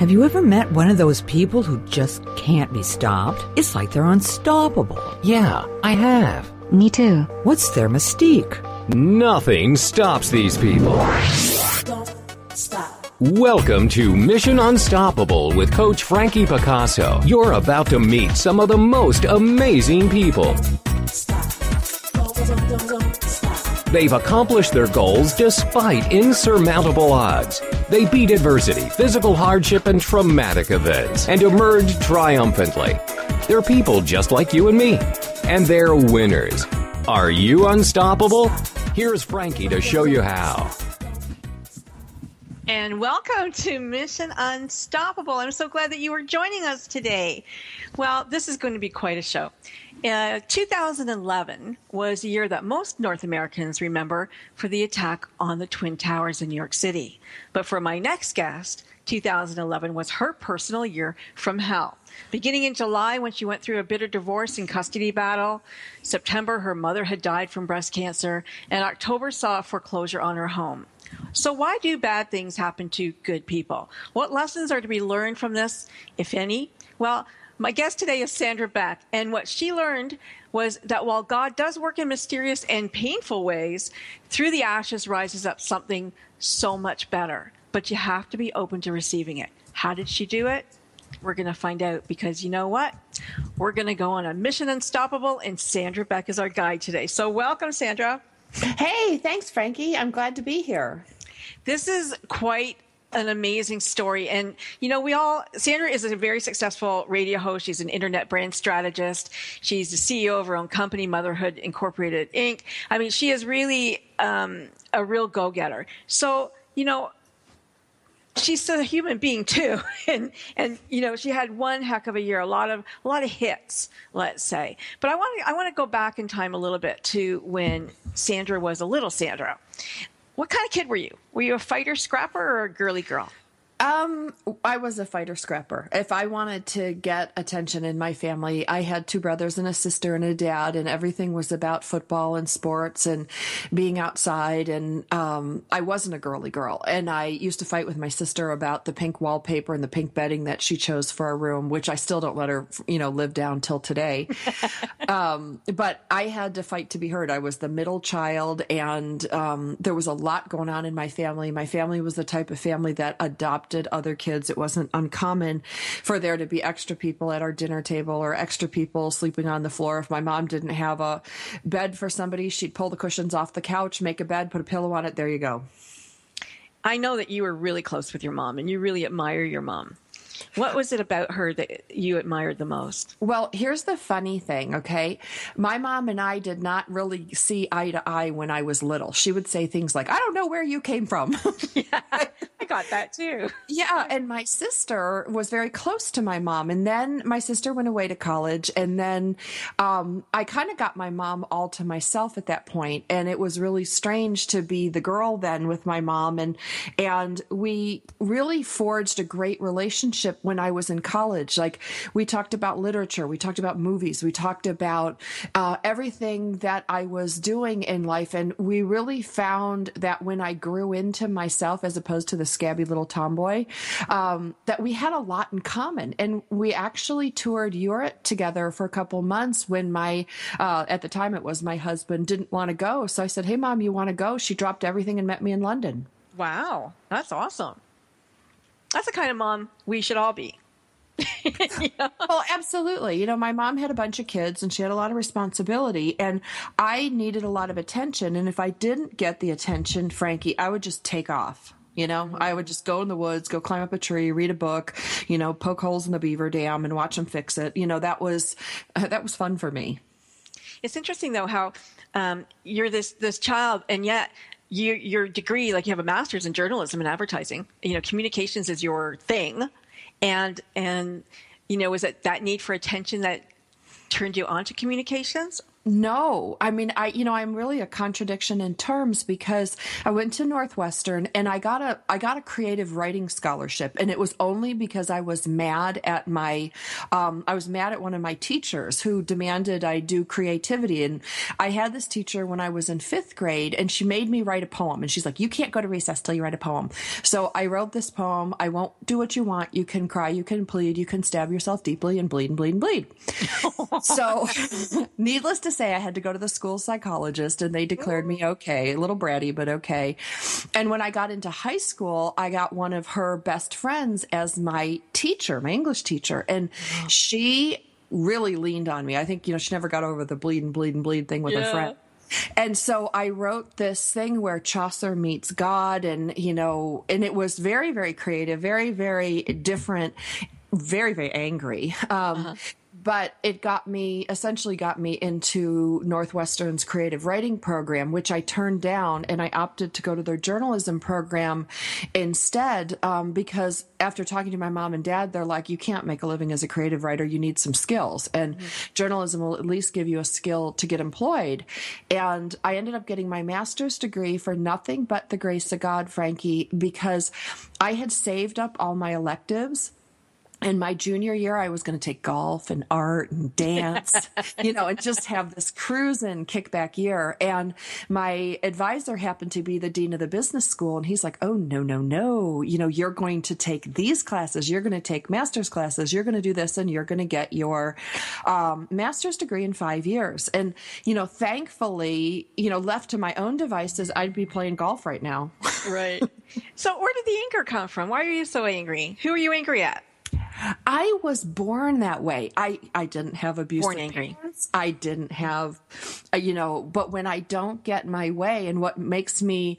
Have you ever met one of those people who just can't be stopped? It's like they're unstoppable. Yeah, I have. Me too. What's their mystique? Nothing stops these people. Don't stop. Welcome to Mission Unstoppable with Coach Frankie Picasso. You're about to meet some of the most amazing people. Stop. Don't stop. They've accomplished their goals despite insurmountable odds. They beat adversity, physical hardship, and traumatic events, and emerged triumphantly. They're people just like you and me, and they're winners. Are you unstoppable? Here's Frankie to show you how. And welcome to Mission Unstoppable. I'm so glad that you are joining us today. Well, this is going to be quite a show. 2011 was a year that most North Americans remember for the attack on the Twin Towers in New York City. But for my next guest, 2011 was her personal year from hell. Beginning in July, when she went through a bitter divorce and custody battle, September, her mother had died from breast cancer, and October saw a foreclosure on her home. So why do bad things happen to good people? What lessons are to be learned from this, if any? Well, my guest today is Sandra Beck, and what she learned was that while God does work in mysterious and painful ways, through the ashes rises up something so much better. But you have to be open to receiving it. How did she do it? We're going to find out, because you know what? We're going to go on a mission unstoppable, and Sandra Beck is our guide today. So welcome, Sandra. Hey, thanks, Frankie. I'm glad to be here. This is quite an amazing story. And, you know, Sandra is a very successful radio host. She's an internet brand strategist. She's the CEO of her own company, Motherhood Incorporated, Inc. I mean, she is really a real go-getter. So, you know, she's a human being too. And, you know, she had one heck of a year, a lot of hits, let's say. But I want to go back in time a little bit to when Sandra was a little Sandra. What kind of kid were you? Were you a fighter scrapper or a girly girl? I was a fighter scrapper. If I wanted to get attention in my family, I had two brothers and a sister and a dad, and everything was about football and sports and being outside. And I wasn't a girly girl. And I used to fight with my sister about the pink wallpaper and the pink bedding that she chose for our room, which I still don't let her, live down till today. But I had to fight to be heard. I was the middle child, and there was a lot going on in my family. My family was the type of family that adopted other kids. It wasn't uncommon for there to be extra people at our dinner table or extra people sleeping on the floor. If my mom didn't have a bed for somebody, she'd pull the cushions off the couch, make a bed, put a pillow on it. There you go. I know that you were really close with your mom and you really admire your mom. What was it about her that you admired the most? Well, here's the funny thing, okay? My mom and I did not really see eye to eye when I was little. She would say things like, I don't know where you came from. Yeah, I got that too. Yeah, and my sister was very close to my mom. And then my sister went away to college. And then I kind of got my mom all to myself at that point. And it was really strange to be the girl then with my mom. And we really forged a great relationship when I was in college. Like, we talked about literature, we talked about movies, we talked about everything that I was doing in life. And we really found that when I grew into myself, as opposed to the scabby little tomboy, that we had a lot in common. And we actually toured Europe together for a couple months when at the time it was my husband, didn't want to go. So I said, hey, Mom, you want to go? She dropped everything and met me in London. Wow, that's awesome. That's the kind of mom we should all be. Yeah. Well, absolutely. My mom had a bunch of kids and she had a lot of responsibility, and I needed a lot of attention. And if I didn't get the attention, Frankie, I would just take off. I would just go in the woods, go climb up a tree, read a book, poke holes in the beaver dam and watch them fix it. That was fun for me. It's interesting, though, how you're this child, and yet your degree, like you have a master's in journalism and advertising, communications is your thing. And was it that need for attention that turned you on to communications? No, I mean, I'm really a contradiction in terms because I went to Northwestern and I got a creative writing scholarship, and it was only because I was mad at one of my teachers who demanded I do creativity. And I had this teacher when I was in 5th grade, and she made me write a poem, and she's like, you can't go to recess till you write a poem. So I wrote this poem. I won't do what you want. You can cry, you can plead, you can stab yourself deeply and bleed and bleed and bleed. So needless to say, I had to go to the school psychologist, and they declared me okay, a little bratty, but okay. And when I got into high school, I got one of her best friends as my teacher, my English teacher. And she really leaned on me. I think, she never got over the bleed and bleed and bleed thing with a friend. And so I wrote this thing where Chaucer meets God, and, and it was very, very creative, very, very different, very, very angry. But it essentially got me into Northwestern's creative writing program, which I turned down, and I opted to go to their journalism program instead, because after talking to my mom and dad, they're like, you can't make a living as a creative writer. You need some skills, and journalism will at least give you a skill to get employed. And I ended up getting my master's degree for nothing but the grace of God, Frankie, because I had saved up all my electives. In my junior year, I was going to take golf and art and dance, and just have this cruising kickback year. And my advisor happened to be the dean of the business school. And he's like, oh, no. You're going to take these classes. You're going to take master's classes. You're going to do this, and you're going to get your master's degree in 5 years. And, thankfully, left to my own devices, I'd be playing golf right now. Right. So where did the anger come from? Why are you so angry? Who are you angry at? I was born that way. I didn't have abusive parents. I didn't have, but when I don't get my way, and what makes me,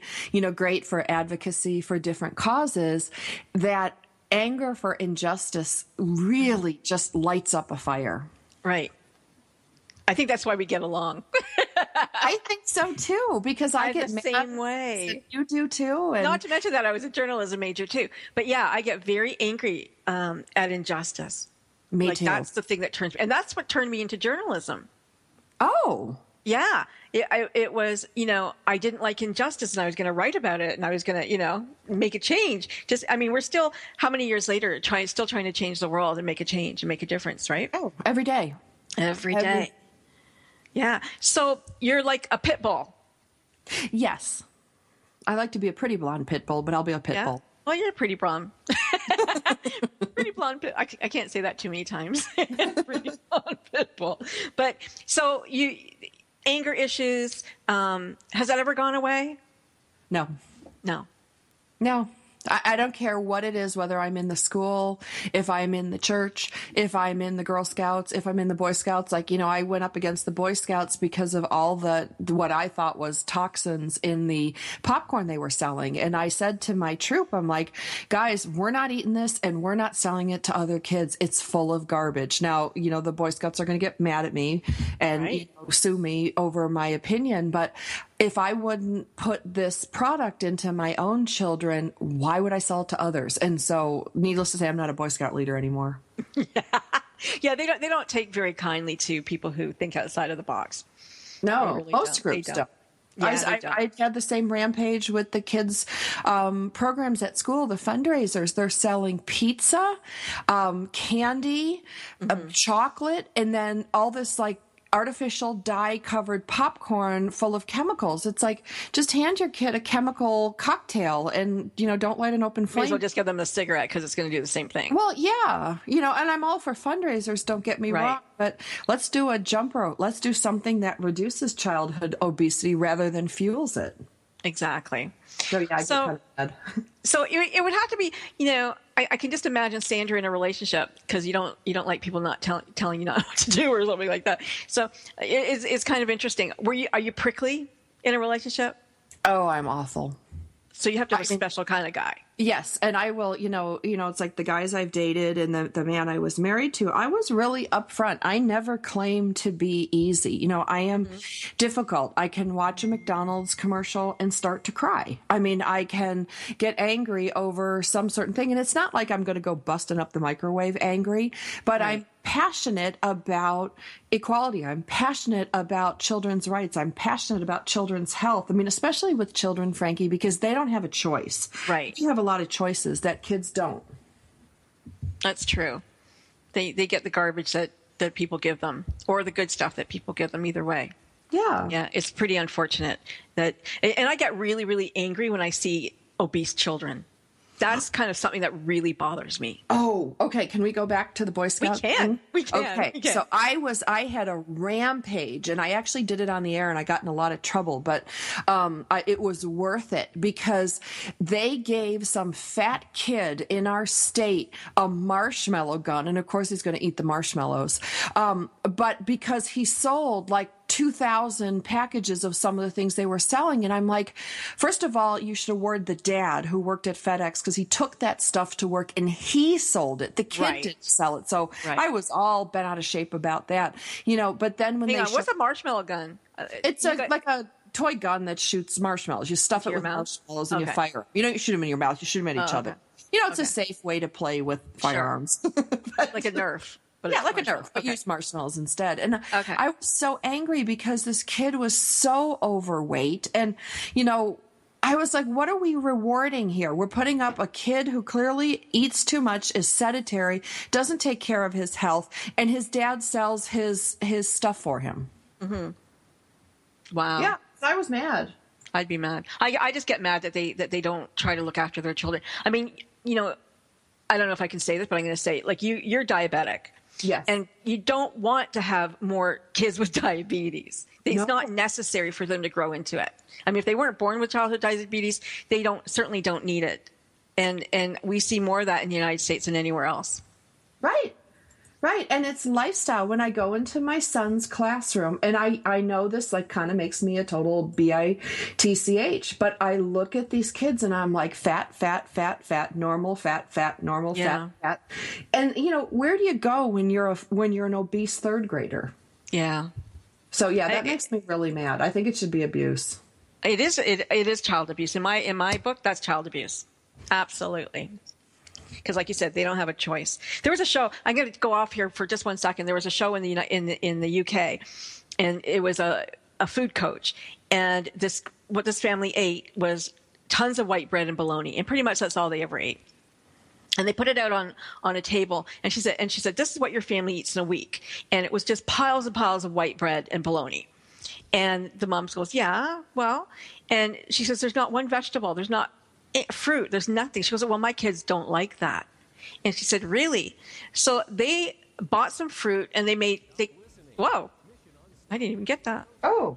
great for advocacy for different causes, that anger for injustice really just lights up a fire. Right. I think that's why we get along. I think so too, because I get the same way. You do too. And not to mention that I was a journalism major too. But yeah, I get very angry at injustice. Me too. That's the thing that turns me, and that's what turned me into journalism. Oh. Yeah. It was, I didn't like injustice, and I was going to write about it, and I was going to, make a change. We're still, how many years later, still trying to change the world and make a change and make a difference, right? Oh, every day. Every day. Yeah. So you're like a pit bull. Yes. I like to be a pretty blonde pit bull, but I'll be a pit bull. Well, you're a pretty blonde. Pretty blonde pit. I can't say that too many times. Pretty blonde pit bull. But so anger issues, has that ever gone away? No. I don't care what it is, whether I'm in the school, if I'm in the church, if I'm in the Girl Scouts, if I'm in the Boy Scouts. I went up against the Boy Scouts because of all what I thought was toxins in the popcorn they were selling. And I said to my troop, I'm like, guys, we're not eating this, and we're not selling it to other kids. It's full of garbage. Now, the Boy Scouts are going to get mad at me and sue me over my opinion. But if I wouldn't put this product into my own children, why would I sell it to others? And so, needless to say, I'm not a Boy Scout leader anymore. Yeah, they don't take very kindly to people who think outside of the box. No, really most groups don't. Yeah, I had the same rampage with the kids' programs at school, the fundraisers. They're selling pizza, candy, chocolate, and then all this artificial dye-covered popcorn full of chemicals. It's like, just hand your kid a chemical cocktail and, don't light an open flame. Might as well just give them a cigarette, because it's going to do the same thing. Well, yeah. And I'm all for fundraisers, don't get me wrong, but let's do a jump rope. Let's do something that reduces childhood obesity rather than fuels it. Exactly. So, yeah, I get kind of mad. So it would have to be, I can just imagine Sandra in a relationship, because you don't like people not telling you not what to do or something like that. So it's kind of interesting. Are you prickly in a relationship? Oh, I'm awful. So you have to have a special kind of guy. Yes, and I will, it's like the guys I've dated and the man I was married to, I was really upfront. I never claimed to be easy. I am difficult. I can watch a McDonald's commercial and start to cry. I mean, I can get angry over some certain thing, and it's not like I'm going to go busting up the microwave angry, but right. I'm passionate about equality. I'm passionate about children's rights. I'm passionate about children's health. I mean, especially with children, Frankie, because they don't have a choice. Right. You have a lot of choices that kids don't. That's true. They get the garbage that people give them, or the good stuff that people give them, either way. Yeah. Yeah, it's pretty unfortunate and I get really, really angry when I see obese children. That's kind of something that really bothers me. Oh, okay. Can we go back to the Boy Scout thing? We can. Okay. We can. So I had a rampage, and I actually did it on the air, and I got in a lot of trouble, but it was worth it because they gave some fat kid in our state a marshmallow gun, and of course he's going to eat the marshmallows. But because he sold like 2,000 packages of some of the things they were selling. And I'm like, first of all, you should award the dad who worked at FedEx because he took that stuff to work and he sold it. The kid right. didn't sell it. So right. I was all bent out of shape about that, but then when what's a marshmallow gun? It's like a toy gun that shoots marshmallows. You stuff it with marshmallows and you fire them. You don't shoot them in your mouth. You shoot them at each other. Okay. It's a safe way to play with firearms. Sure. Like a Nerf. Like a Nerf, but use marshmallows instead. And I was so angry because this kid was so overweight. And, I was like, what are we rewarding here? We're putting up a kid who clearly eats too much, is sedentary, doesn't take care of his health, and his dad sells his stuff for him. Mm-hmm. Wow. Yeah, I was mad. I'd be mad. I just get mad that they don't try to look after their children. I mean, I don't know if I can say this, but I'm going to say it. Like you're diabetic. Yes. And you don't want to have more kids with diabetes. It's not necessary for them to grow into it. I mean, if they weren't born with childhood diabetes, they certainly don't need it. And we see more of that in the United States than anywhere else. Right. Right. And it's lifestyle. When I go into my son's classroom, and I know this kind of makes me a total bitch, but I look at these kids and I'm like fat, normal, fat, normal, fat. And, where do you go when you're an obese third grader? Yeah. So, that makes me really mad. I think it should be abuse. It is child abuse. In my book, that's child abuse. Absolutely. Because, like you said, they don't have a choice. There was a show. I'm going to go off here for just 1 second. There was a show in the UK, and it was a food coach. And what this family ate was tons of white bread and bologna, and pretty much that's all they ever ate. And they put it out on a table, and she said, "This is what your family eats in a week." And it was just piles and piles of white bread and bologna. And the mom goes, "Yeah, well," and she says, "There's not one vegetable. There's not fruit. There's nothing." She goes, "Well, my kids don't like that." And she said, "Really?" So they bought some fruit and whoa, I didn't even get that. Oh.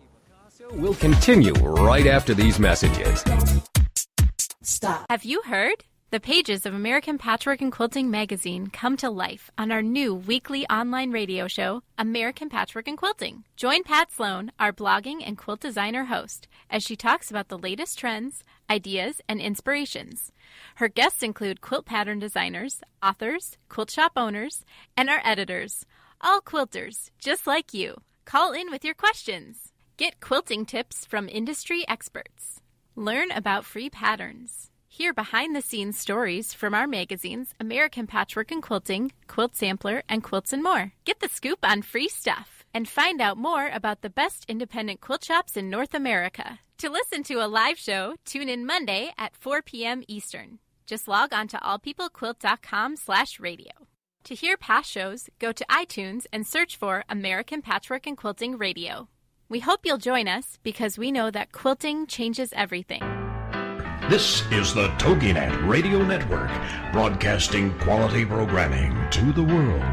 We'll continue right after these messages. Stop. Have you heard? The pages of American Patchwork and Quilting magazine come to life on our new weekly online radio show, American Patchwork and Quilting. Join Pat Sloan, our blogging and quilt designer host, as she talks about the latest trends, ideas, and inspirations. Her guests include quilt pattern designers, authors, quilt shop owners, and our editors, all quilters, just like you. Call in with your questions. Get quilting tips from industry experts. Learn about free patterns. Hear behind-the-scenes stories from our magazines, American Patchwork and Quilting, Quilt Sampler, and Quilts and More. Get the scoop on free stuff and find out more about the best independent quilt shops in North America. To listen to a live show, tune in Monday at 4 p.m. Eastern. Just log on to allpeoplequilt.com/radio. To hear past shows, go to iTunes and search for American Patchwork and Quilting Radio. We hope you'll join us because we know that quilting changes everything. This is the TogiNet Radio Network, broadcasting quality programming to the world.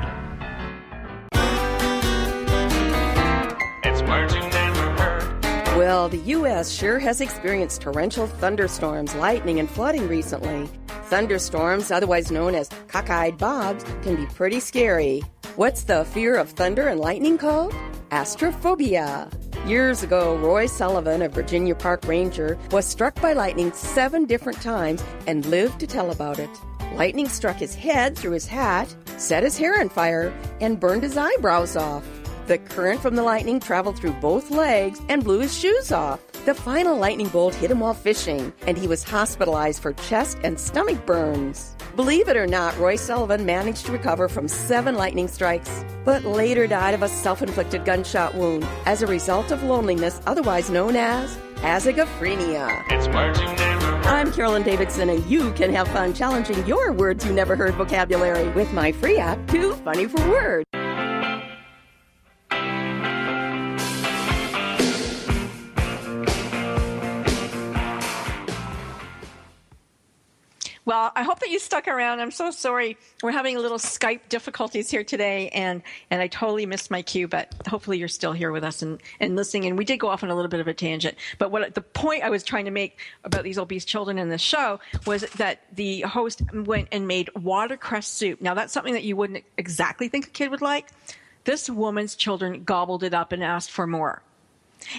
It's words you never heard. Well, the U.S. sure has experienced torrential thunderstorms, lightning, and flooding recently. Thunderstorms, otherwise known as cockeyed bobs, can be pretty scary. What's the fear of thunder and lightning called? Astrophobia. Years ago, Roy Sullivan, a Virginia Park Ranger, was struck by lightning 7 different times and lived to tell about it. Lightning struck his head through his hat, set his hair on fire, and burned his eyebrows off. The current from the lightning traveled through both legs and blew his shoes off. The final lightning bolt hit him while fishing, and he was hospitalized for chest and stomach burns. Believe it or not, Roy Sullivan managed to recover from 7 lightning strikes, but later died of a self-inflicted gunshot wound as a result of loneliness, otherwise known as azygophrenia. It's words you never heard. I'm Carolyn Davidson, and you can have fun challenging your words you never heard vocabulary with my free app, Too Funny for Words. Well, I hope that you stuck around. I'm so sorry. We're having a little Skype difficulties here today, and I totally missed my cue, but hopefully you're still here with us and listening. And we did go off on a little bit of a tangent. But the point I was trying to make about these obese children in this show was that the host went and made watercress soup. Now, that's something that you wouldn't exactly think a kid would like. This woman's children gobbled it up and asked for more.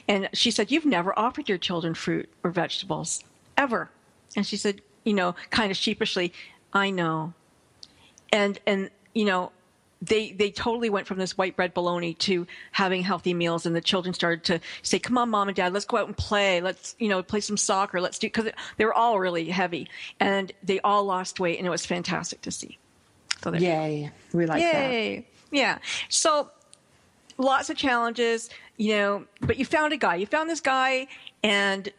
And she said, "You've never offered your children fruit or vegetables, ever." And she said, kind of sheepishly, "I know." And they totally went from this white bread bologna to having healthy meals. And the children started to say, "Come on, Mom and Dad, let's go out and play. Let's, play some soccer. Let's do," because they were all really heavy and they all lost weight, and it was fantastic to see. So Yay. We like that. Yeah. So lots of challenges, but you found a guy. You found this guy, and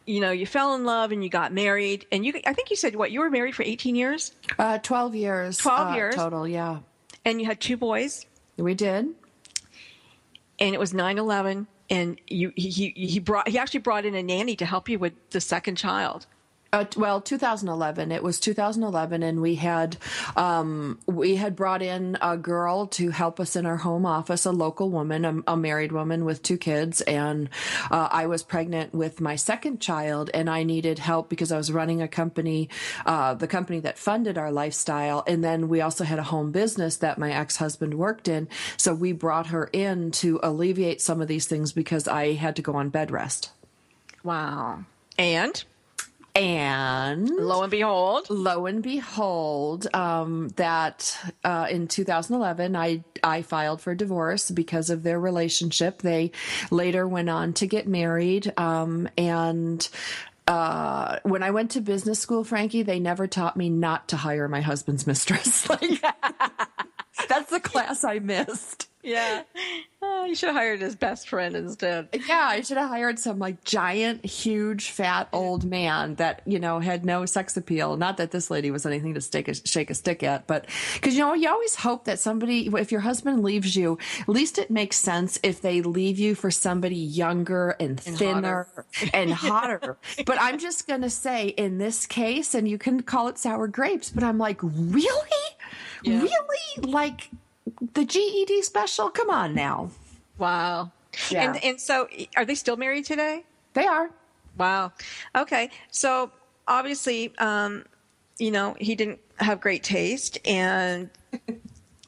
you fell in love and you got married, and I think you said you were married for 18 years? 12 years. 12 years. Total, yeah. And you had 2 boys? We did. And it was 9/11, and he actually brought in a nanny to help you with the second child. 2011. It was 2011, and we had brought in a girl to help us in our home office, a local woman, a married woman with 2 kids, and I was pregnant with my second child, and I needed help because I was running a company, the company that funded our lifestyle, and then we also had a home business that my ex-husband worked in, so we brought her in to alleviate some of these things because I had to go on bed rest. Wow. And lo and behold, that in 2011, I filed for divorce because of their relationship. They later went on to get married. And when I went to business school, Frankie, they never taught me not to hire my husband's mistress. That's the class I missed. Yeah. Oh, you should have hired his best friend instead. Yeah, I should have hired some giant, huge, fat old man that, had no sex appeal. Not that this lady was anything to shake a stick at, but because, you always hope that somebody, if your husband leaves you, at least it makes sense if they leave you for somebody younger and thinner and hotter. But I'm just going to say in this case, and you can call it sour grapes, but I'm like, really? Yeah. Really? Like, the GED special? Come on now. Wow. Yeah. And so are they still married today? They are. Wow. Okay. So obviously, he didn't have great taste, and,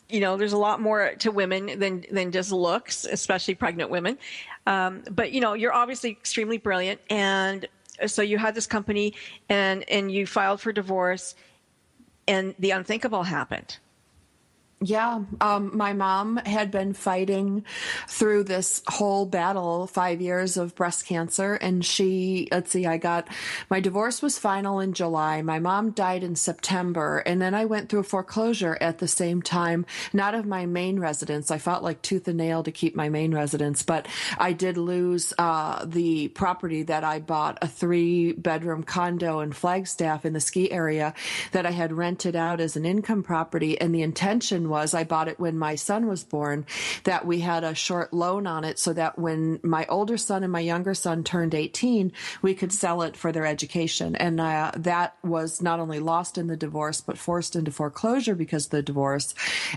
there's a lot more to women than just looks, especially pregnant women. But, you're obviously extremely brilliant. And so you had this company and you filed for divorce, and the unthinkable happened. Yeah. My mom had been fighting through this whole battle, 5 years of breast cancer. And my divorce was final in July. My mom died in September. And then I went through a foreclosure at the same time, not of my main residence. I fought like tooth and nail to keep my main residence, but I did lose, the property that I bought, a 3-bedroom condo in Flagstaff in the ski area that I had rented out as an income property. And the intention was, I bought it when my son was born, that we had a short loan on it so that when my older son and my younger son turned 18, we could sell it for their education. And that was not only lost in the divorce, but forced into foreclosure because of the divorce.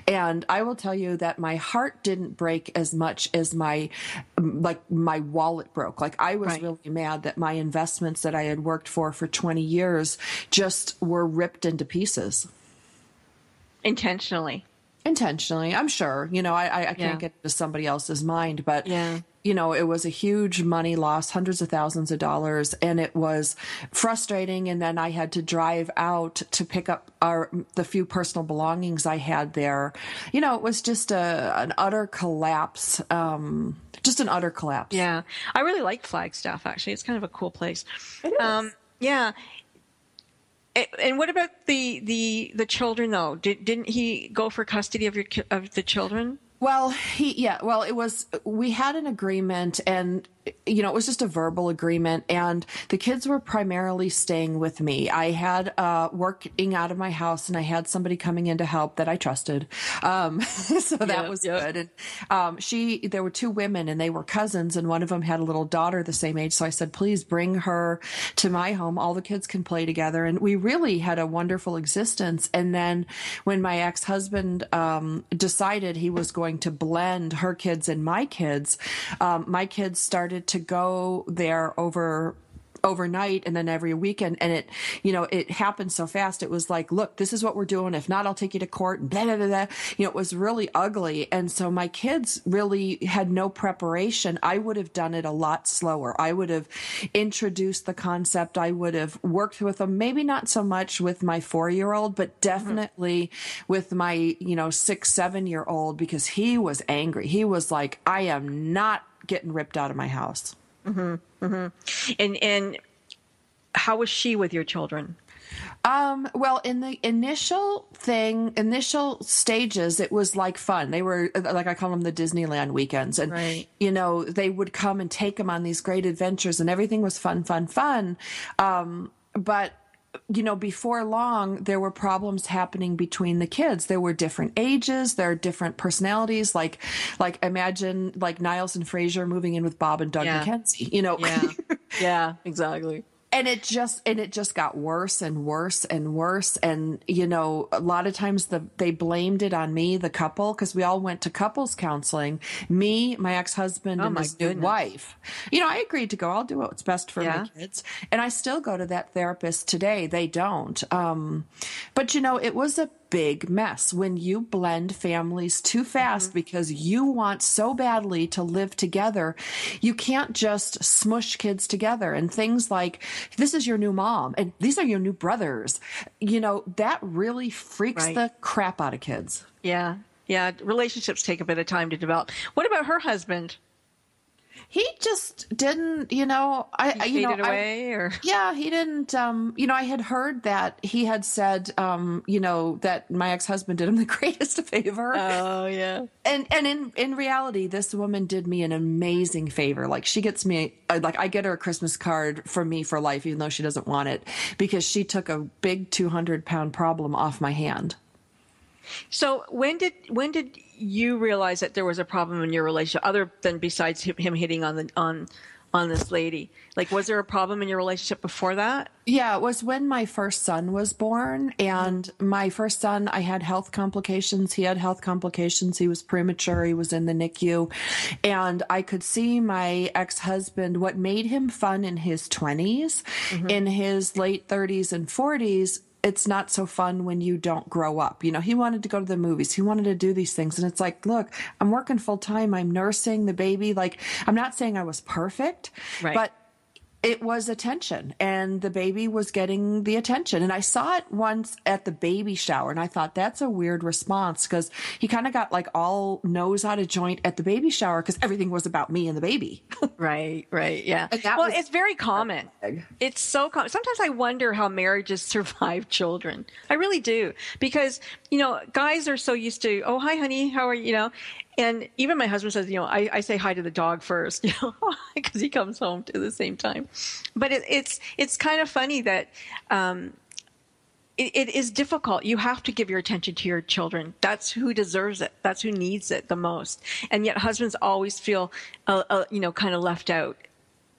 And I will tell you that my heart didn't break as much as my wallet broke. Like, I was really mad that my investments that I had worked for 20 years just were ripped into pieces. Intentionally, I'm sure. I can't get into somebody else's mind, but it was a huge money loss, hundreds of thousands of dollars, and it was frustrating. And then I had to drive out to pick up the few personal belongings I had there. It was just an utter collapse. Just an utter collapse. Yeah. I really like Flagstaff, actually. It's kind of a cool place. It is. Yeah. And what about the children, though? Didn't he go for custody of the children? Well, we had an agreement, and, it was just a verbal agreement, and the kids were primarily staying with me. I had working out of my house, and I had somebody coming in to help that I trusted. So that was good. And there were two women, and they were cousins, and one of them had a little daughter the same age. So I said, please bring her to my home. All the kids can play together. And we really had a wonderful existence. And then when my ex-husband decided he was going to blend her kids and my kids my kids started to go there overnight and then every weekend. And it happened so fast. It was like, look, this is what we're doing. If not, I'll take you to court and blah, blah, blah, blah. It was really ugly. And so my kids really had no preparation. I would have done it a lot slower. I would have introduced the concept. I would have worked with them, maybe not so much with my 4-year-old, but definitely with my, 6, 7-year-old, because he was angry. He was like, I am not getting ripped out of my house. Mm-hmm. Mm-hmm. And how was she with your children? Well, in the initial stages, it was like fun. They were, like I call them, the Disneyland weekends. And, right. They would come and take them on these great adventures, and everything was fun, fun, fun. But before long, there were problems happening between the kids. There were different ages. There are different personalities. Like imagine like Niles and Frasier moving in with Bob and Doug McKenzie, Yeah. Yeah, exactly. And it just got worse and worse and worse. And, a lot of times they blamed it on me, the couple, because we all went to couples counseling, me, my ex-husband, and his new wife. I agreed to go. I'll do what's best for my kids. And I still go to that therapist today. They don't. But, it was a big mess when you blend families too fast because you want so badly to live together. You can't just smush kids together, and things like, this is your new mom and these are your new brothers. That really freaks the crap out of kids. Yeah. Yeah. Relationships take a bit of time to develop. What about her husband? He just didn't, he faded away, or? Yeah, he didn't, I had heard that he had said, that my ex-husband did him the greatest favor. Oh, yeah. And in reality, this woman did me an amazing favor. Like, she gets me, I get her a Christmas card from me for life, even though she doesn't want it, because she took a big 200-pound problem off my hand. So when did you realize that there was a problem in your relationship, other than besides him hitting on this lady? Like, was there a problem in your relationship before that? Yeah, it was when my first son was born. And my first son, I had health complications. He had health complications. He was premature. He was in the NICU. And I could see my ex-husband, what made him fun in his 20s, in his late 30s and 40s, it's not so fun when you don't grow up. He wanted to go to the movies. He wanted to do these things. And it's like, look, I'm working full time. I'm nursing the baby. Like, I'm not saying I was perfect, but it was attention, and the baby was getting the attention. And I saw it once at the baby shower, and I thought, that's a weird response, because he kind of got like all nose out of joint at the baby shower because everything was about me and the baby. Right, yeah. Well, it's very common. It's so common. Sometimes I wonder how marriages survive children. I really do, because, guys are so used to, oh, hi, honey, how are you? And even my husband says, I say hi to the dog first, because he comes home at the same time. But it's kind of funny that it is difficult. You have to give your attention to your children. That's who deserves it. That's who needs it the most. And yet husbands always feel, kind of left out.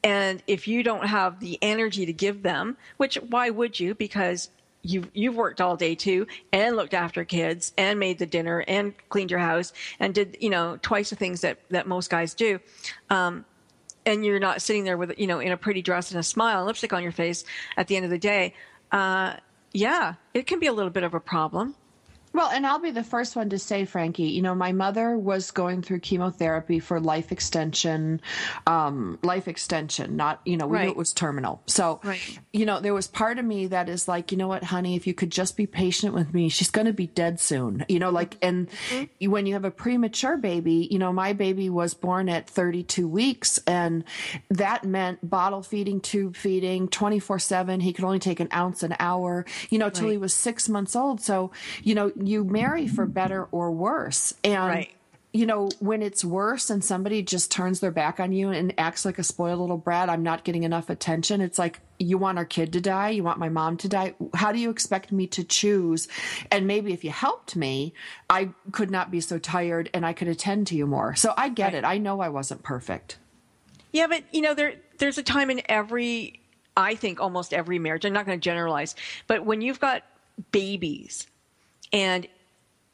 And if you don't have the energy to give them, which why would you? Because you've worked all day too, and looked after kids, and made the dinner, and cleaned your house, and did twice the things that most guys do, and you're not sitting there with in a pretty dress and a smile and lipstick on your face at the end of the day. It can be a little bit of a problem. Well, and I'll be the first one to say, Frankie, you know, my mother was going through chemotherapy for life extension, not, you know, we knew it was terminal. So, you know, there was part of me that is like, you know what, honey, if you could just be patient with me, she's going to be dead soon, you know, like, and when you have a premature baby, you know, my baby was born at 32 weeks and that meant bottle feeding, tube feeding, 24/7. He could only take an ounce an hour, you know, till he was 6 months old. So, you know, you marry for better or worse. And, you know, when it's worse and somebody just turns their back on you and acts like a spoiled little brat, I'm not getting enough attention. It's like, you want our kid to die? You want my mom to die? How do you expect me to choose? And maybe if you helped me, I could not be so tired and I could attend to you more. So I get it. I know I wasn't perfect. Yeah, but, you know, there's a time in I think almost every marriage, I'm not going to generalize, but when you've got babies, and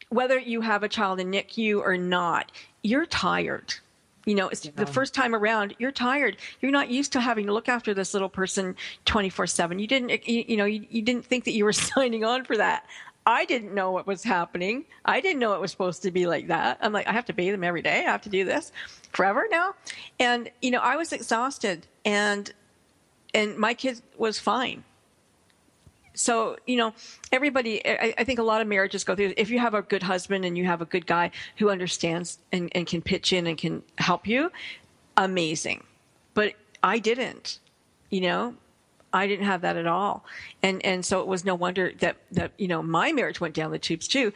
whether you have a child in NICU or not, you're tired. You know, it's the first time around, you're tired. You're not used to having to look after this little person 24/7. You didn't think that you were signing on for that. I didn't know what was happening. I didn't know it was supposed to be like that. I'm like, I have to bathe him every day. I have to do this forever now. And, you know, I was exhausted and my kid was fine. So, you know, everybody, I think a lot of marriages go through, if you have a good husband and you have a good guy who understands and can pitch in and can help you, amazing. But I didn't, you know, I didn't have that at all. And so it was no wonder that, you know, my marriage went down the tubes too,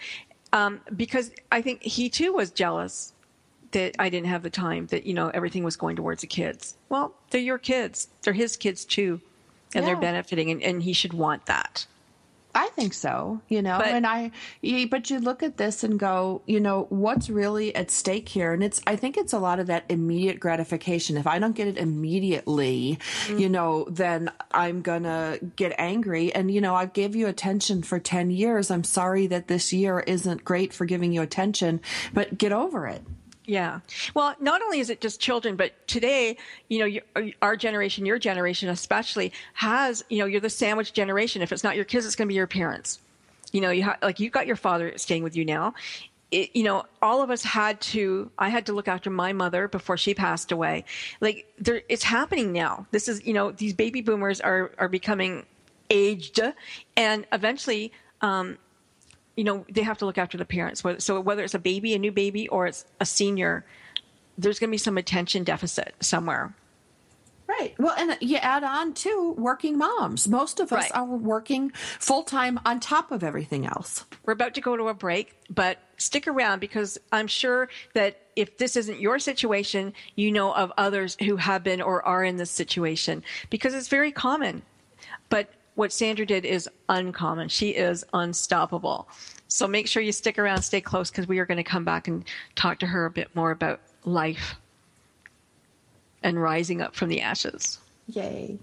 because I think he too was jealous that I didn't have the time, that, you know, everything was going towards the kids. Well, they're your kids. They're his kids too. And they're benefiting, and he should want that. I think so, you know, but you look at this and go, you know, what's really at stake here? And I think it's a lot of that immediate gratification. If I don't get it immediately, you know, then I'm going to get angry. And, you know, I've gave you attention for 10 years. I'm sorry that this year isn't great for giving you attention, but get over it. Yeah. Well, not only is it just children, but today, you know, our generation, your generation especially, has, you know, you're the sandwich generation. If it's not your kids, it's going to be your parents. You know, you've got your father staying with you now. You know, all of us I had to look after my mother before she passed away. Like, it's happening now. This is, you know, these baby boomers are becoming aged, and eventually, you know, they have to look after the parents. So whether it's a new baby, or it's a senior, there's going to be some attention deficit somewhere. Right. Well, and you add on to working moms. Most of us are working full-time on top of everything else. We're about to go to a break, but stick around, because I'm sure that if this isn't your situation, you know of others who have been or are in this situation, because it's very common. But what Sandra did is uncommon. She is unstoppable. So make sure you stick around, stay close, because we are going to come back and talk to her a bit more about life and rising up from the ashes. Yay.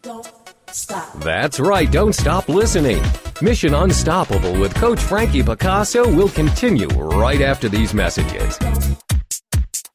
Don't stop. That's right. Don't stop listening. Mission Unstoppable with Coach Frankie Picasso will continue right after these messages.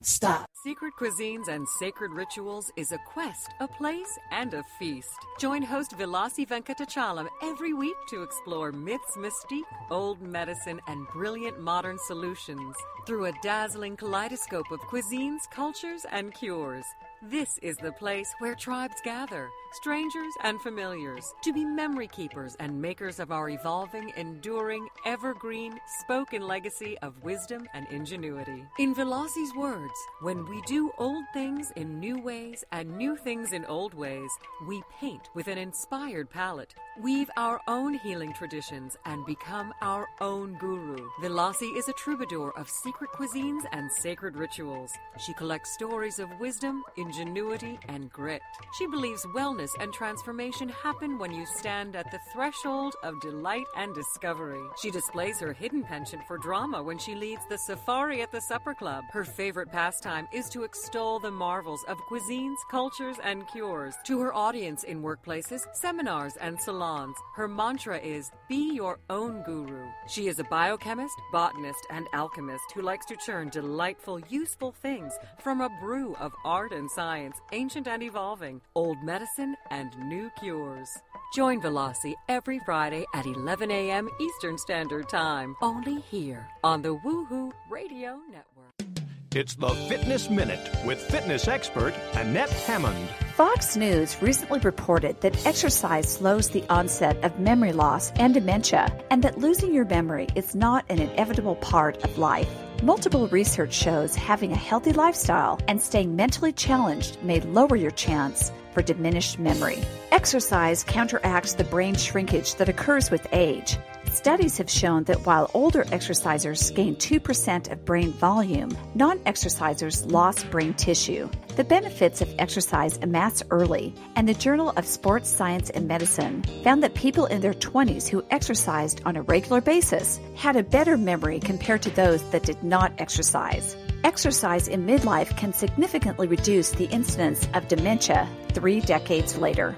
Stop. Secret Cuisines and Sacred Rituals is a quest, a place, and a feast. Join host Vilasi Venkatachalam every week to explore myths, mystique, old medicine, and brilliant modern solutions through a dazzling kaleidoscope of cuisines, cultures, and cures. This is the place where tribes gather, strangers and familiars, to be memory keepers and makers of our evolving, enduring, evergreen, spoken legacy of wisdom and ingenuity. In Velasi's words, when we do old things in new ways and new things in old ways, we paint with an inspired palette, weave our own healing traditions, and become our own guru. Vilasi is a troubadour of secret cuisines and sacred rituals. She collects stories of wisdom, ingenuity, and grit. She believes wellness and transformation happen when you stand at the threshold of delight and discovery. She displays her hidden penchant for drama when she leads the safari at the supper club. Her favorite pastime is to extol the marvels of cuisines, cultures, and cures. To her audience in workplaces, seminars, and salons, her mantra is, be your own guru. She is a biochemist, botanist, and alchemist who likes to churn delightful, useful things from a brew of art and science, ancient and evolving, old medicine and new cures. Join Velocity every Friday at 11 a.m. Eastern Standard Time, only here on the Woohoo Radio Network. It's the Fitness Minute with fitness expert Annette Hammond. Fox News recently reported that exercise slows the onset of memory loss and dementia, and that losing your memory is not an inevitable part of life. Multiple research shows having a healthy lifestyle and staying mentally challenged may lower your chance for diminished memory. Exercise counteracts the brain shrinkage that occurs with age. Studies have shown that while older exercisers gain 2% of brain volume, non-exercisers lost brain tissue. The benefits of exercise amass early, and the Journal of Sports Science and Medicine found that people in their 20s who exercised on a regular basis had a better memory compared to those that did not exercise. Exercise in midlife can significantly reduce the incidence of dementia 3 decades later.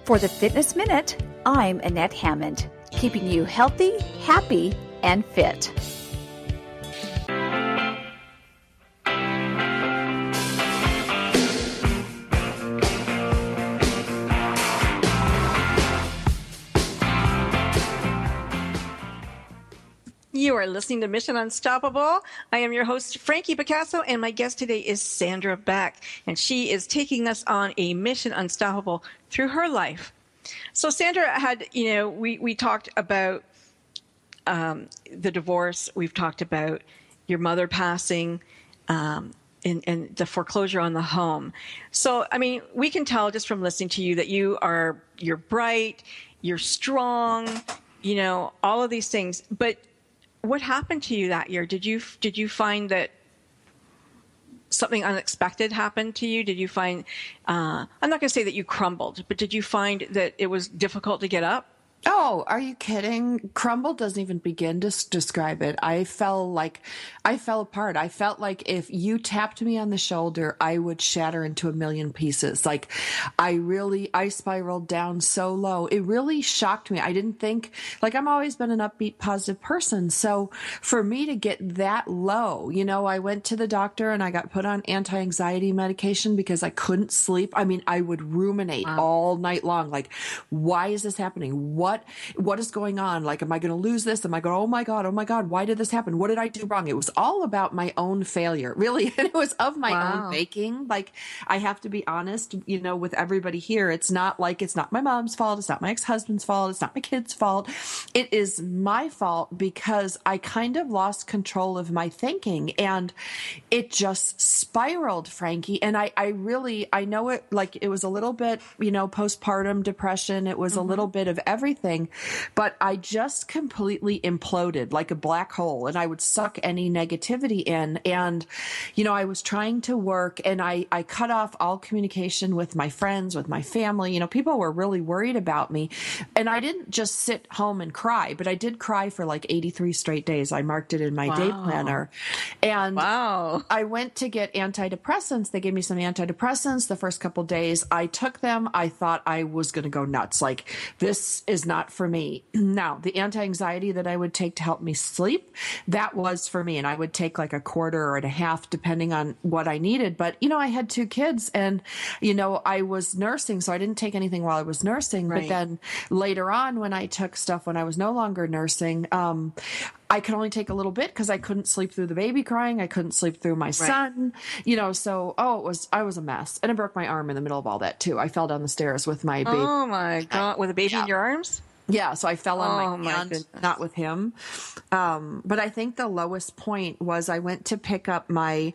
For the Fitness Minute, I'm Annette Hammond, keeping you healthy, happy, and fit. You are listening to Mission Unstoppable. I am your host, Frankie Picasso, and my guest today is Sandra Beck, and she is taking us on a mission unstoppable through her life. So Sandra had, we talked about the divorce. We've talked about your mother passing and the foreclosure on the home. So, I mean, we can tell just from listening to you that you're bright, you're strong, all of these things. But what happened to you that year? Did you find that something unexpected happened to you? Did you find, I'm not going to say that you crumbled, but did you find that it was difficult to get up? Oh, are you kidding? Crumble doesn't even begin to describe it. I fell apart. I felt like if you tapped me on the shoulder, I would shatter into a million pieces. Like I spiraled down so low. It really shocked me. I didn't think, I've always been an upbeat, positive person. So for me to get that low, I went to the doctor and I got put on anti-anxiety medication because I couldn't sleep. I mean, I would ruminate all night long. Like, why is this happening? What is going on? Like, am I going to lose this? Am I going, oh my God, why did this happen? What did I do wrong? It was all about my own failure, really. And it was of my own making. Like, I have to be honest, with everybody here. It's not my mom's fault. It's not my ex-husband's fault. It's not my kid's fault. It is my fault because I kind of lost control of my thinking and it just spiraled, Frankie. And I know it, like it was a little bit, postpartum depression. It was a little bit of everything. But I just completely imploded like a black hole, and I would suck any negativity in. And, I was trying to work, and I cut off all communication with my friends, with my family. People were really worried about me. And I didn't just sit home and cry, but I did cry for like 83 straight days. I marked it in my day planner. And I went to get antidepressants. They gave me some antidepressants. The first couple days I took them, I thought I was going to go nuts. Like, this is not for me. Now, the anti-anxiety that I would take to help me sleep, that was for me. And I would take like a quarter or a half, depending on what I needed. But, I had 2 kids and, I was nursing, so I didn't take anything while I was nursing. Right. But then later on, when I took stuff when I was no longer nursing, I could only take a little bit because I couldn't sleep through the baby crying. I couldn't sleep through my son, so, I was a mess. And I broke my arm in the middle of all that too. I fell down the stairs with my baby. Oh my God. With a baby in your arms? Yeah, so I fell on my hand, not with him. But I think the lowest point was I went to pick up my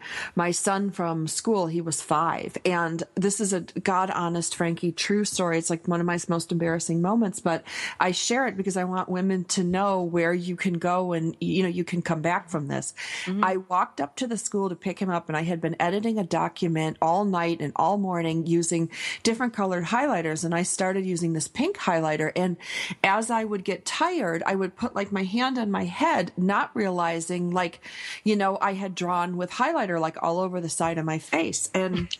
son from school. He was 5. And this is a God honest, Frankie, true story. It's like one of my most embarrassing moments, but I share it because I want women to know where you can go and, you can come back from this. Mm-hmm. I walked up to the school to pick him up, and I had been editing a document all night and all morning using different colored highlighters. And I started using this pink highlighter, and as I would get tired, I would put like my hand on my head, not realizing I had drawn with highlighter like all over the side of my face. And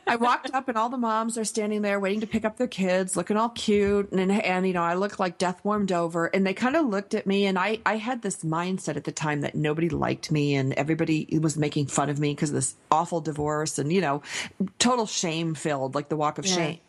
I walked up and all the moms are standing there waiting to pick up their kids, looking all cute. And you know, I look like death warmed over, and they kind of looked at me, and I had this mindset at the time that nobody liked me and everybody was making fun of me because of this awful divorce and, you know, total shame filled, like the walk of shame.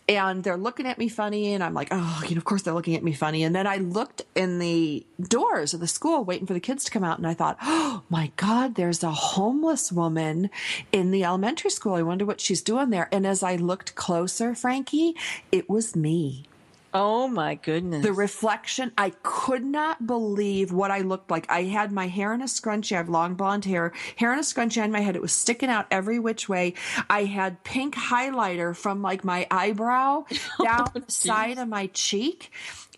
And they're looking at me funny, and I'm like, oh, you know, of course they're looking at me funny. And then I looked in the doors of the school waiting for the kids to come out, and I thought, oh my God, there's a homeless woman in the elementary school. I wonder what she's doing there. And as I looked closer, Frankie, it was me. Oh my goodness. The reflection, I could not believe what I looked like. I had my hair in a scrunchie. I have long blonde hair in a scrunchie on my head. It was sticking out every which way. I had pink highlighter from like my eyebrow down the side of my cheek.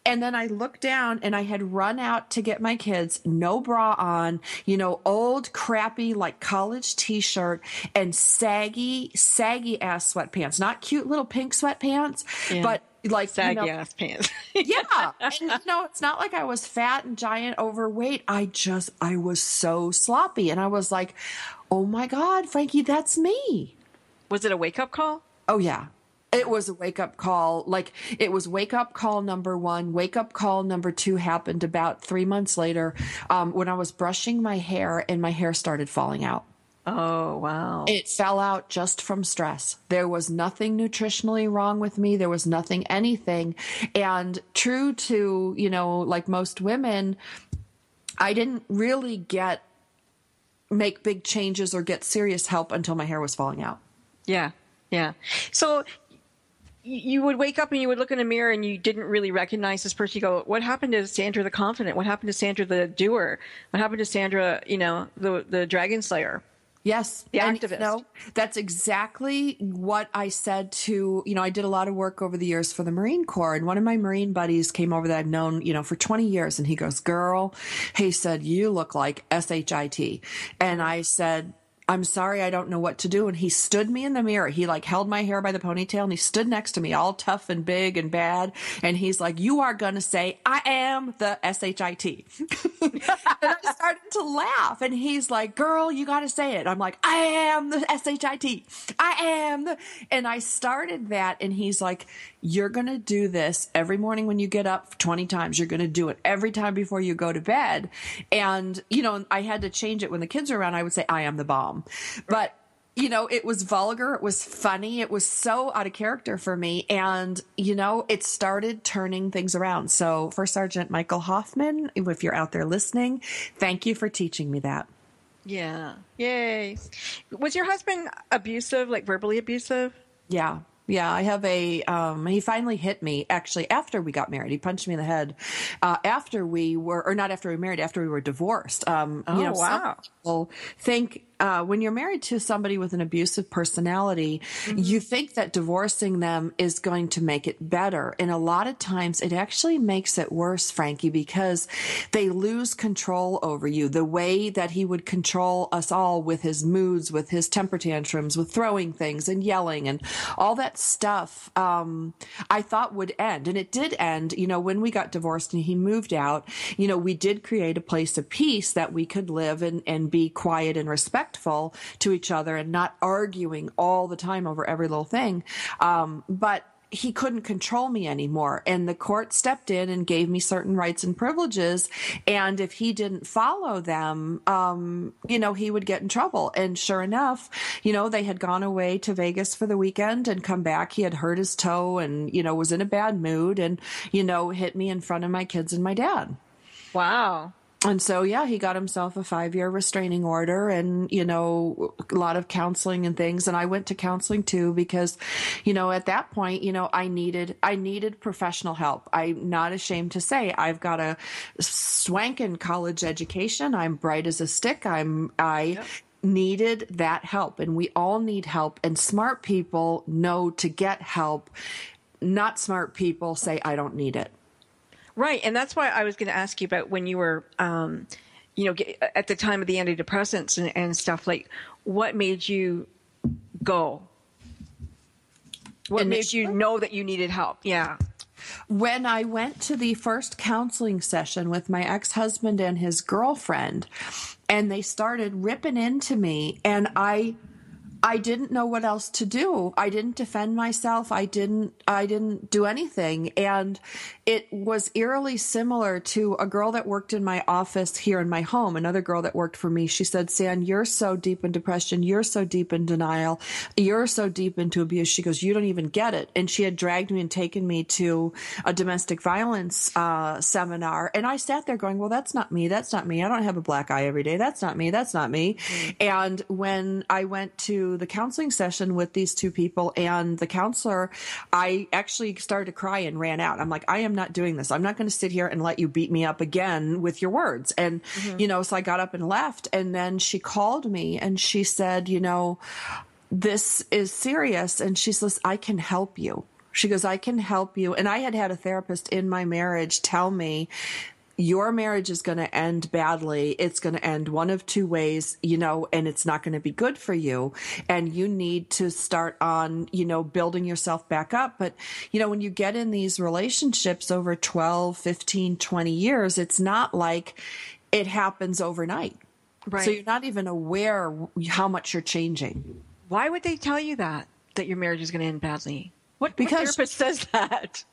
And then I looked down and I had run out to get my kids, no bra on, you know, old crappy like college t-shirt and saggy ass sweatpants, not cute little pink sweatpants, but like saggy ass pants. Yeah. And, you know, it's not like I was fat and giant overweight. I was so sloppy. And I was like, oh my God, Frankie, that's me. Was it a wake-up call? Oh, yeah. It was a wake-up call. Like, it was wake-up call number 1. Wake-up call number 2 happened about 3 months later when I was brushing my hair and my hair started falling out. Oh, wow. It fell out just from stress. There was nothing nutritionally wrong with me. There was nothing, anything. And true to, you know, like most women, I didn't really make big changes or get serious help until my hair was falling out. Yeah. Yeah. So you would wake up and you would look in a mirror and you didn't really recognize this person. You go, what happened to Sandra the confident? What happened to Sandra the doer? What happened to Sandra, you know, the dragon slayer? Yes. The and, activist. You know, that's exactly what I said to, you know, I did a lot of work over the years for the Marine Corps, and one of my Marine buddies came over that I've known, you know, for 20 years. And he goes, girl, he said, you look like SHIT. And I said, I'm sorry, I don't know what to do. And he stood me in the mirror. He like held my hair by the ponytail and he stood next to me all tough and big and bad. And he's like, you are going to say, I am the SHIT. And I started to laugh. And he's like, girl, you got to say it. I'm like, I am the SHIT. I am the, and I started that. And he's like, you're going to do this every morning when you get up 20 times. You're going to do it every time before you go to bed. And, you know, I had to change it when the kids were around. I would say, I am the bomb. But, you know, it was vulgar. It was funny. It was so out of character for me. And, you know, it started turning things around. So First Sergeant Michael Hoffman, if you're out there listening, thank you for teaching me that. Yeah. Yay. Was your husband abusive, like verbally abusive? Yeah. Yeah, I have he finally hit me actually after we got married. He punched me in the head after we were, or not after we were married, after we were divorced. You know, wow. Some people think when you're married to somebody with an abusive personality, you think that divorcing them is going to make it better. And a lot of times it actually makes it worse, Frankie, because they lose control over you. The way that he would control us all with his moods, with his temper tantrums, with throwing things and yelling and all that stuff, I thought would end. And it did end. You know, when we got divorced and he moved out, you know, we did create a place of peace that we could live and be quiet and respectful to each other and not arguing all the time over every little thing. But he couldn't control me anymore. And the court stepped in and gave me certain rights and privileges. And if he didn't follow them, you know, he would get in trouble. And sure enough, you know, they had gone away to Vegas for the weekend and come back. He had hurt his toe and, you know, was in a bad mood and, you know, hit me in front of my kids and my dad. Wow. And so, yeah, he got himself a 5-year restraining order and, you know, a lot of counseling and things. And I went to counseling too, because, you know, at that point, you know, I needed professional help. I'm not ashamed to say I've got a swanking college education. I'm bright as a stick. I needed that help, and we all need help, and smart people know to get help. Not smart people say, I don't need it. Right. And that's why I was going to ask you about when you were, you know, at the time of the antidepressants and stuff, like what made you go? What made you know that you needed help? Yeah. When I went to the first counseling session with my ex-husband and his girlfriend, and they started ripping into me, and I I didn't know what else to do. I didn't defend myself. I didn't do anything. And it was eerily similar to a girl that worked in my office here in my home, another girl that worked for me. She said, San, you're so deep in depression. You're so deep in denial. You're so deep into abuse. She goes, you don't even get it. And she had dragged me and taken me to a domestic violence seminar. And I sat there going, well, that's not me. That's not me. I don't have a black eye every day. That's not me. That's not me. And when I went to the counseling session with these two people and the counselor, I actually started to cry and ran out. I'm like, I am not doing this. I'm not going to sit here and let you beat me up again with your words. And, so I got up and left. And then she called me and she said, this is serious. And she says, I can help you. She goes, I can help you. And I had a therapist in my marriage tell me, your marriage is going to end badly. It's going to end one of two ways, and it's not going to be good for you. And you need to start on, building yourself back up. But, when you get in these relationships over 12, 15, 20 years, it's not like it happens overnight. Right. So you're not even aware how much you're changing. Why would they tell you that your marriage is going to end badly? What therapist says that?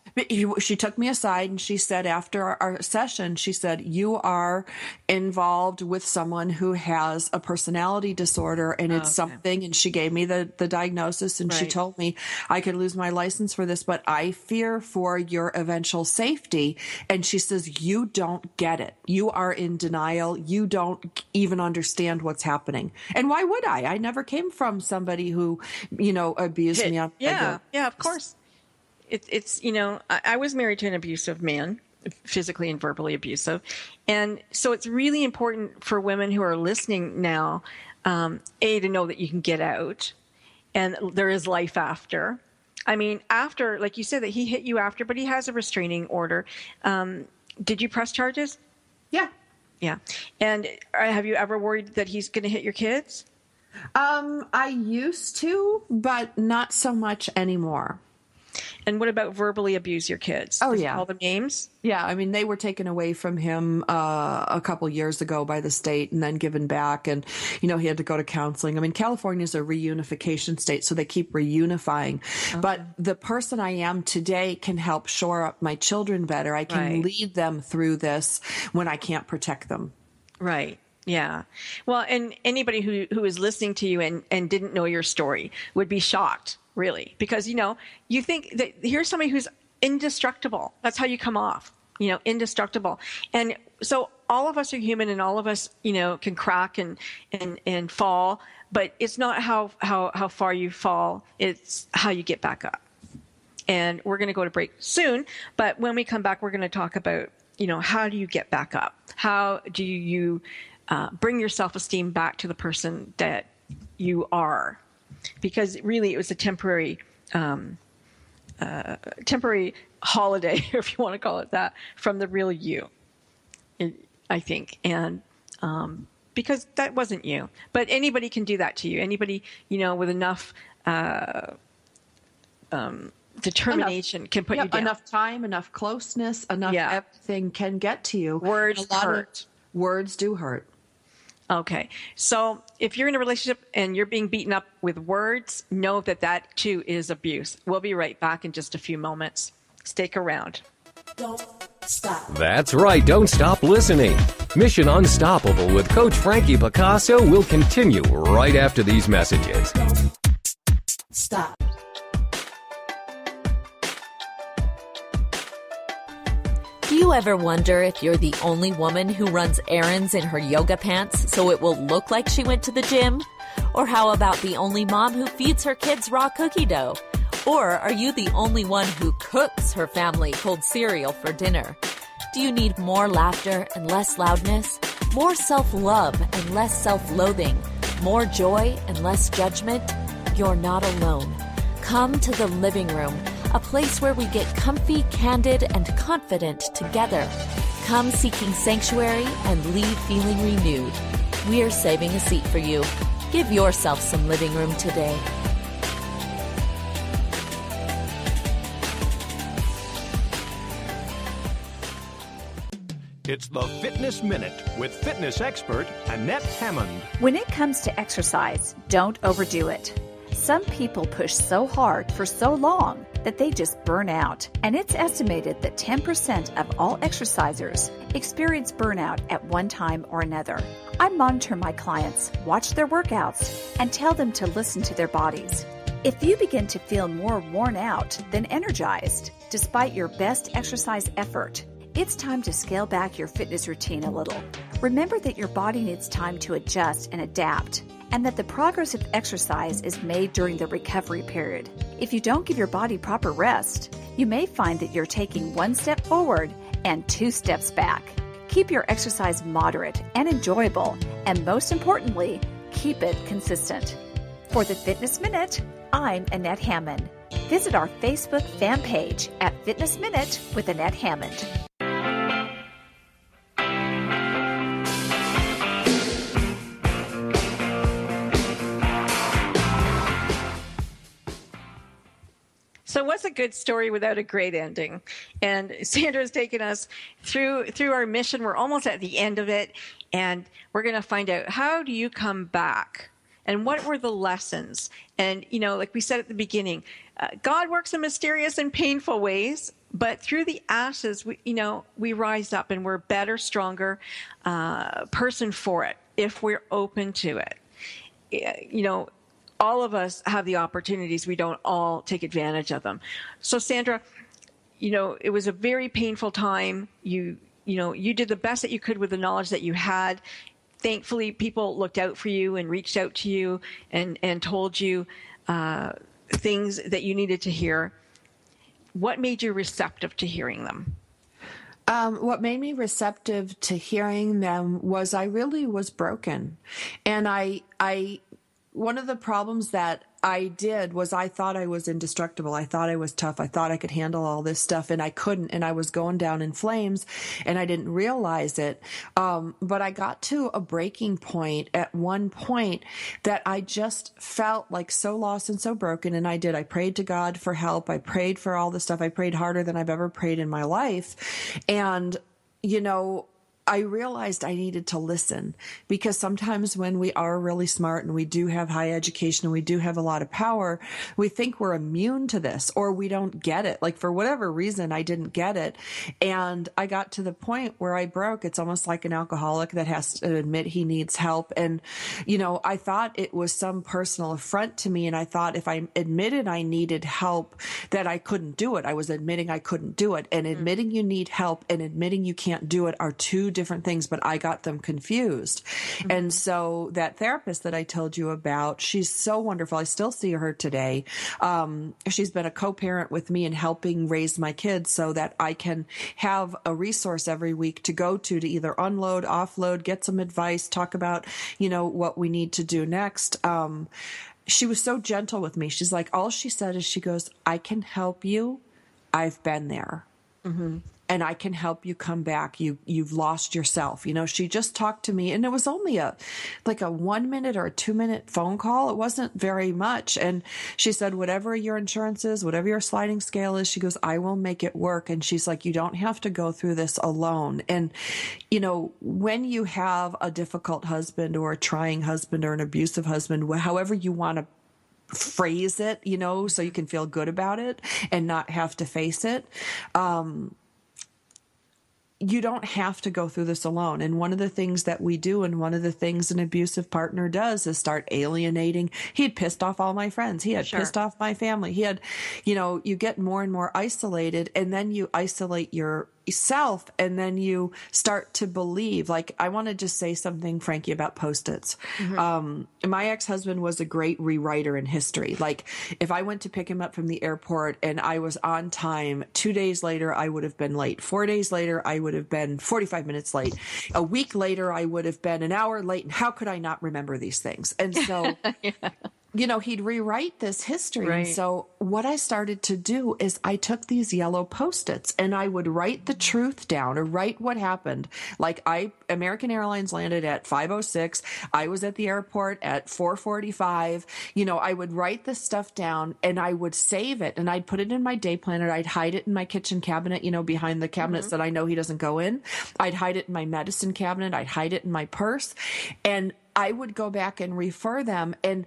She took me aside and she said, after our session, she said, you are involved with someone who has a personality disorder and it's something. And she gave me the diagnosis and she told me I could lose my license for this, but I fear for your eventual safety. And she says, you don't get it. You are in denial. You don't even understand what's happening. And why would I? I never came from somebody who, abused me. Yeah, of course. It's I was married to an abusive man, physically and verbally abusive. And so it's really important for women who are listening now, to know that you can get out and there is life after. I mean, after, like you said, that he hit you after, but he has a restraining order. Did you press charges? Yeah. Yeah. And have you ever worried that he's going to hit your kids? I used to, but not so much anymore. And what about verbally abuse your kids? Oh, Does yeah. he call them names? Yeah. I mean, they were taken away from him a couple years ago by the state and then given back. And, he had to go to counseling. I mean, California is a reunification state, so they keep reunifying. Okay. But the person I am today can help shore up my children better. I can lead them through this when I can't protect them. Right. Yeah. Well, and anybody who is listening to you and didn't know your story would be shocked, really, because, you think that here's somebody who's indestructible. That's how you come off, indestructible. And so all of us are human and all of us, can crack and fall, but it's not how far you fall. It's how you get back up. And we're going to go to break soon. But when we come back, we're going to talk about, how do you get back up? How do you bring your self-esteem back to the person that you are? Because really it was a temporary holiday, if you want to call it that, from the real you, I think. And because that wasn't you. But anybody can do that to you. Anybody, with enough determination can put you down. Enough time, enough closeness, enough everything can get to you. Words hurt. Words do hurt. Okay. So if you're in a relationship and you're being beaten up with words, know that too is abuse. We'll be right back in just a few moments. Stick around. Don't stop. That's right. Don't stop listening. Mission Unstoppable with Coach Frankie Picasso will continue right after these messages. Don't stop. Do you ever wonder if you're the only woman who runs errands in her yoga pants so it will look like she went to the gym? Or how about the only mom who feeds her kids raw cookie dough? Or are you the only one who cooks her family cold cereal for dinner? Do you need more laughter and less loudness? More self-love and less self-loathing? More joy and less judgment? You're not alone. Come to the living room, a place where we get comfy, candid, and confident together. Come seeking sanctuary and leave feeling renewed. We're saving a seat for you. Give yourself some living room today. It's the Fitness Minute with fitness expert Annette Hammond. When it comes to exercise, don't overdo it. Some people push so hard for so long that they just burn out. And it's estimated that 10% of all exercisers experience burnout at one time or another. I monitor my clients, watch their workouts, and tell them to listen to their bodies. If you begin to feel more worn out than energized, despite your best exercise effort, it's time to scale back your fitness routine a little. Remember that your body needs time to adjust and adapt, and that the progress of exercise is made during the recovery period. If you don't give your body proper rest, you may find that you're taking one step forward and 2 steps back. Keep your exercise moderate and enjoyable, and most importantly, keep it consistent. For the Fitness Minute, I'm Annette Hammond. Visit our Facebook fan page at Fitness Minute with Annette Hammond. So what's a good story without a great ending? And Sandra's taken us through our mission. We're almost at the end of it, and we're going to find out, how do you come back? And what were the lessons? And, like we said at the beginning, God works in mysterious and painful ways, but through the ashes, we rise up and we're a better, stronger person for it if we're open to it. All of us have the opportunities. We don't all take advantage of them. So, Sandra, it was a very painful time. You did the best that you could with the knowledge that you had. Thankfully, people looked out for you and reached out to you and told you things that you needed to hear. What made you receptive to hearing them? What made me receptive to hearing them was I really was broken. And one of the problems that I did was I thought I was indestructible. I thought I was tough. I thought I could handle all this stuff, and I couldn't. And I was going down in flames, and I didn't realize it. But I got to a breaking point at one point that I just felt like so lost and so broken. And I prayed to God for help. I prayed for all the stuff. I prayed harder than I've ever prayed in my life. And, I realized I needed to listen, because sometimes when we are really smart and we do have high education and we do have a lot of power, we think we're immune to this, or we don't get it. Like, for whatever reason, I didn't get it. And I got to the point where I broke. It's almost like an alcoholic that has to admit he needs help. And, I thought it was some personal affront to me. And I thought if I admitted I needed help, that I couldn't do it. I was admitting I couldn't do it. And admitting you need help and admitting you can't do it are two different things, but I got them confused. Mm-hmm. And so that therapist that I told you about, she's so wonderful. I still see her today. She's been a co-parent with me in helping raise my kids so that I can have a resource every week to go to either unload, offload, get some advice, talk about, what we need to do next. She was so gentle with me. She's like, all she said is, she goes, I can help you. I've been there. Mm-hmm. And I can help you come back. You've lost yourself. She just talked to me, and it was only a 1 minute or a 2 minute phone call. It wasn't very much. And she said, whatever your insurance is, whatever your sliding scale is, she goes, I will make it work. And she's like, you don't have to go through this alone. And, when you have a difficult husband or a trying husband or an abusive husband, however you want to phrase it, so you can feel good about it and not have to face it. You don't have to go through this alone. And one of the things that we do, and one of the things an abusive partner does, is start alienating. He had pissed off all my friends. He had pissed off my family. He had, you get more and more isolated, and then you isolate yourself, and then you start to believe. Like, I want to just say something, Frankie, about Post-its. Mm-hmm. My ex-husband was a great rewriter in history. Like, if I went to pick him up from the airport and I was on time, 2 days later, I would have been late. 4 days later, I would have been 45 minutes late. A week later, I would have been an hour late. And how could I not remember these things? And so he'd rewrite this history. Right. And so what I started to do is I took these yellow Post-its and I would write the truth down or write what happened. Like American Airlines landed at 5:06. I was at the airport at 4:45. I would write this stuff down and I would save it and I'd put it in my day planner. I'd hide it in my kitchen cabinet, behind the cabinets that I know he doesn't go in. I'd hide it in my medicine cabinet. I'd hide it in my purse. And I would go back and refer them. And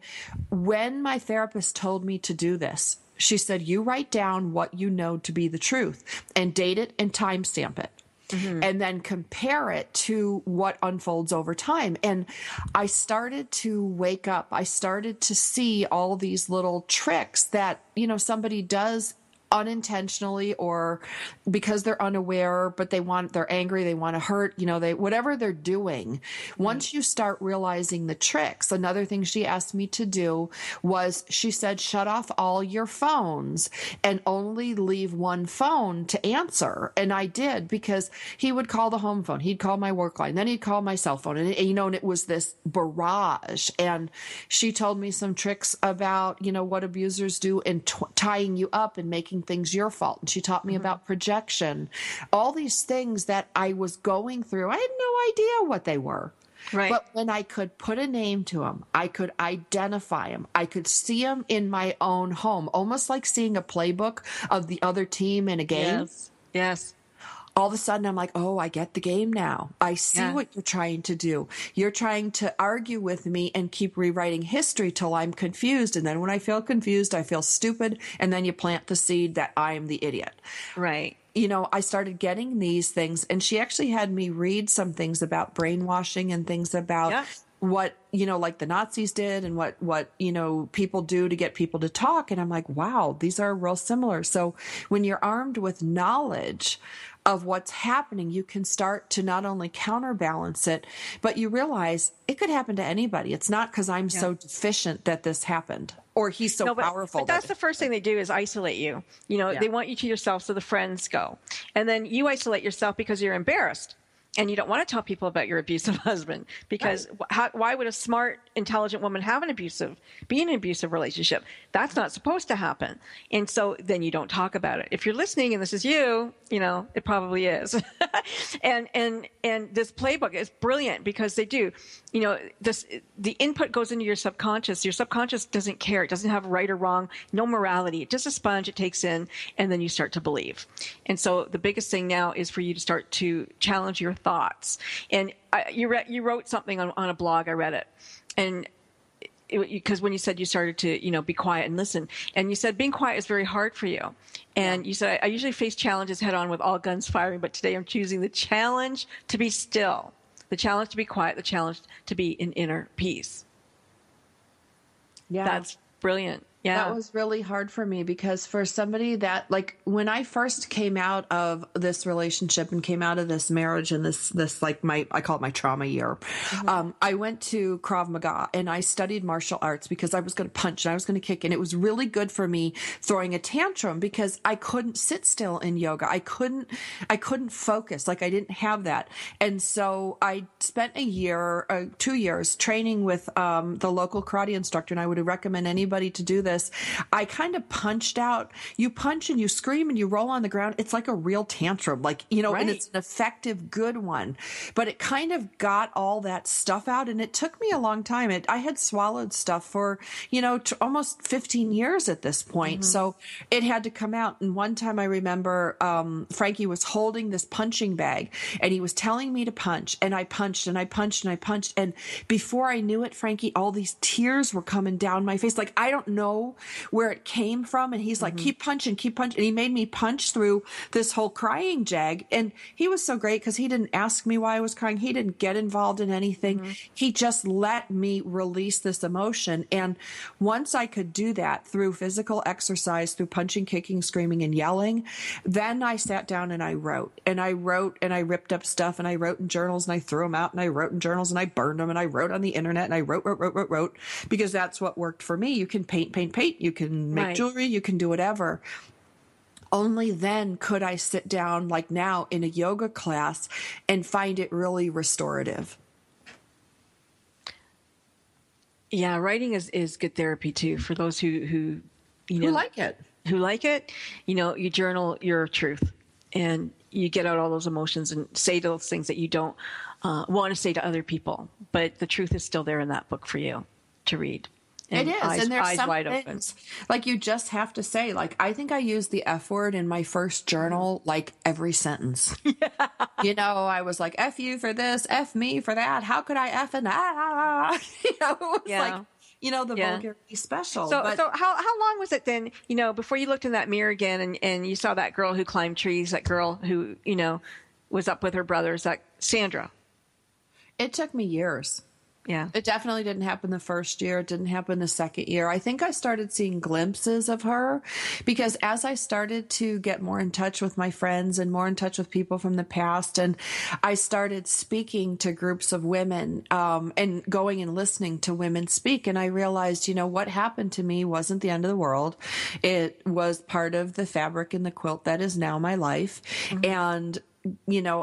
when my therapist told me to do this, she said, you write down what you know to be the truth and date it and timestamp it. And then compare it to what unfolds over time. And I started to wake up. I started to see all these little tricks that, somebody does unintentionally or because they're unaware, but they're angry, they want to hurt, whatever they're doing. Once you start realizing the tricks, another thing she asked me to do was she said, shut off all your phones and only leave one phone to answer. And I did, because he would call the home phone. He'd call my work line. Then he'd call my cell phone. And, and it was this barrage. And she told me some tricks about, what abusers do in tying you up and making things your fault. And she taught me about projection, all these things that I was going through. I had no idea what they were. Right. But when I could put a name to them, I could identify them. I could see them in my own home, almost like seeing a playbook of the other team in a game. Yes. All of a sudden, I'm like, oh, I get the game now. I see what you're trying to do. You're trying to argue with me and keep rewriting history till I'm confused. And then when I feel confused, I feel stupid. And then you plant the seed that I'm the idiot. Right. I started getting these things. And she actually had me read some things about brainwashing and things about what, like the Nazis did and what, people do to get people to talk. And I'm like, wow, these are real similar. So when you're armed with knowledge of what's happening, you can start to not only counterbalance it, but you realize it could happen to anybody. It's not because I'm so deficient that this happened or he's so powerful. But that's the first thing they do is isolate you. They want you to yourself so the friends go. And then you isolate yourself because you're embarrassed. And you don't want to tell people about your abusive husband because why would a smart, intelligent woman be in an abusive relationship? That's not supposed to happen. And so then you don't talk about it. If you're listening and this is you, it probably is. and this playbook is brilliant because they do, the input goes into your subconscious. Your subconscious doesn't care. It doesn't have right or wrong, no morality. It's just a sponge it takes in and then you start to believe. And so the biggest thing now is for you to start to challenge your thoughts. And you wrote something on a blog. I read it. And because when you said you started to, be quiet and listen, and you said being quiet is very hard for you. And you said, I usually face challenges head on with all guns firing, but today I'm choosing the challenge to be still, the challenge to be quiet, the challenge to be in inner peace. Yeah. That's brilliant. Yeah. That was really hard for me because for somebody that, like, when I first came out of this relationship and came out of this marriage and this like I call it my trauma year, I went to Krav Maga and I studied martial arts because I was going to punch and I was going to kick. And it was really good for me throwing a tantrum because I couldn't sit still in yoga. I couldn't focus. Like I didn't have that. And so I spent 2 years training with the local karate instructor. And I would recommend anybody to do this. I kind of punched out. You punch and you scream and you roll on the ground. It's like a real tantrum, like, and it's an effective, good one. But it kind of got all that stuff out. And it took me a long time. I had swallowed stuff for, almost 15 years at this point. So it had to come out. And one time I remember Frankie was holding this punching bag and he was telling me to punch. And I punched and I punched and I punched. And before I knew it, Frankie, all these tears were coming down my face. Like, I don't know where it came from. And he's like, keep punching. And he made me punch through this whole crying jag. And he was so great because he didn't ask me why I was crying. He didn't get involved in anything. He just let me release this emotion. And once I could do that through physical exercise, through punching, kicking, screaming, and yelling, then I sat down and I wrote and I ripped up stuff and I wrote in journals and I threw them out and I wrote in journals and I burned them and I wrote on the internet and I wrote because that's what worked for me. You can paint. You can make jewelry. You can do whatever. Only then could I sit down like now in a yoga class and find it really restorative. Yeah, writing is good therapy too for those who like it. Who like it. You journal your truth and you get out all those emotions and say those things that you don't want to say to other people. But the truth is still there in that book for you to read. And it is. And there's some wide things, like you just have to say, like, I think I used the F word in my first journal, like every sentence. Yeah. I was like, F you for this, F me for that. How could I F and it was like, the vulgarity special. So how long was it then, before you looked in that mirror again and you saw that girl who climbed trees, that girl who, was up with her brothers, that Sandra? It took me years. Yeah. It definitely didn't happen the first year. It didn't happen the second year. I think I started seeing glimpses of her because as I started to get more in touch with my friends and more in touch with people from the past, and I started speaking to groups of women and going and listening to women speak, and I realized, what happened to me wasn't the end of the world. It was part of the fabric in the quilt that is now my life. Mm-hmm. And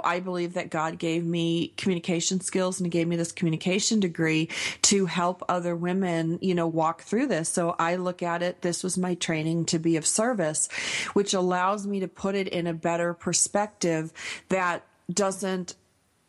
I believe that God gave me communication skills and he gave me this communication degree to help other women, walk through this. So I look at it, this was my training to be of service, which allows me to put it in a better perspective that doesn't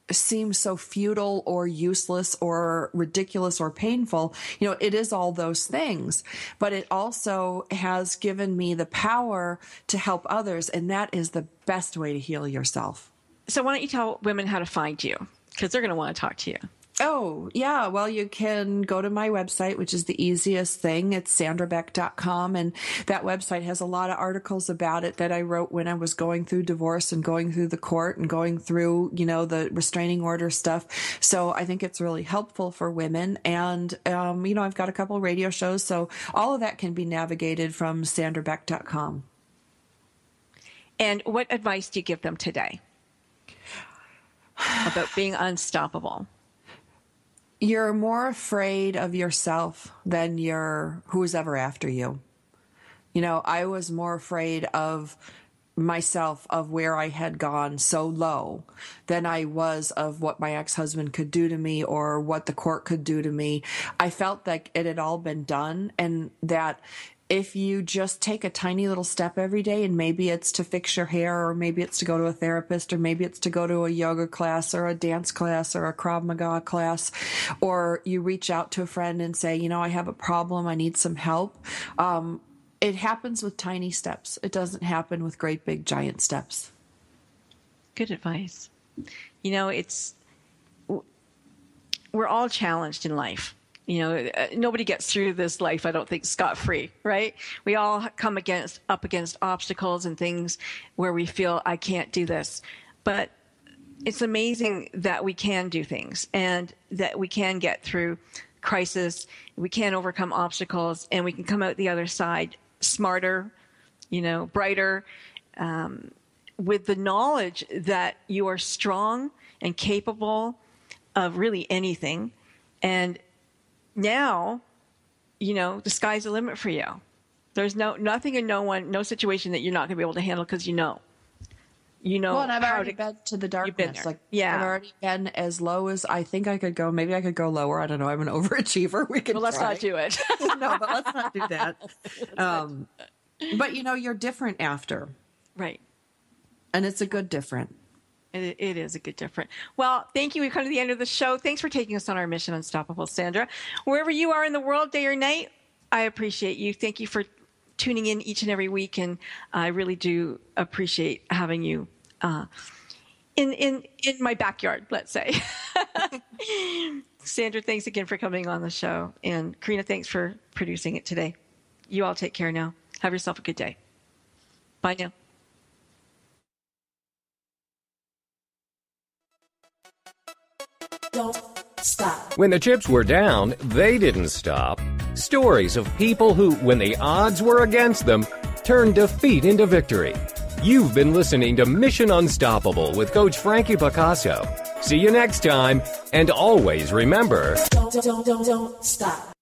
seem so futile or useless or ridiculous or painful. It is all those things, but it also has given me the power to help others. And that is the best way to heal yourself. So why don't you tell women how to find you? Because they're going to want to talk to you. Oh, yeah. Well, you can go to my website, which is the easiest thing. It's sandrabeck.com. And that website has a lot of articles about it that I wrote when I was going through divorce and going through the court and going through, the restraining order stuff. So I think it's really helpful for women. And, I've got a couple radio shows. So all of that can be navigated from sandrabeck.com. And what advice do you give them today about being unstoppable? You're more afraid of yourself than who's ever after you. I was more afraid of myself, of where I had gone so low than I was of what my ex-husband could do to me or what the court could do to me. I felt like it had all been done, and that if you just take a tiny little step every day, and maybe it's to fix your hair, or maybe it's to go to a therapist, or maybe it's to go to a yoga class or a dance class or a Krav Maga class, or you reach out to a friend and say, I have a problem, I need some help. It happens with tiny steps. It doesn't happen with great big giant steps. Good advice. We're all challenged in life. Nobody gets through this life, I don't think, scot-free, right? We all come up against obstacles and things where we feel, I can't do this. But it's amazing that we can do things and that we can get through crisis, we can overcome obstacles, and we can come out the other side smarter, brighter, with the knowledge that you are strong and capable of really anything. And now, the sky's the limit for you. There's nothing and no one, no situation that you're not going to be able to handle because you know. Well, and I've already been to the darkness. I've already been as low as I think I could go. Maybe I could go lower. I don't know. I'm an overachiever. Let's not do it. No, but let's not do that. But you're different after. Right. And it's a good different. It is a good different. Well, thank you. We've come to the end of the show. Thanks for taking us on our mission, Unstoppable, Sandra. Wherever you are in the world, day or night, I appreciate you. Thank you for tuning in each and every week, and I really do appreciate having you in my backyard, let's say. Sandra, thanks again for coming on the show, and Karina, thanks for producing it today. You all take care now. Have yourself a good day. Bye now. Don't stop. When the chips were down, they didn't stop. Stories of people who, when the odds were against them, turned defeat into victory. You've been listening to Mission Unstoppable with Coach Frankie Picasso. See you next time, and always remember... Don't stop.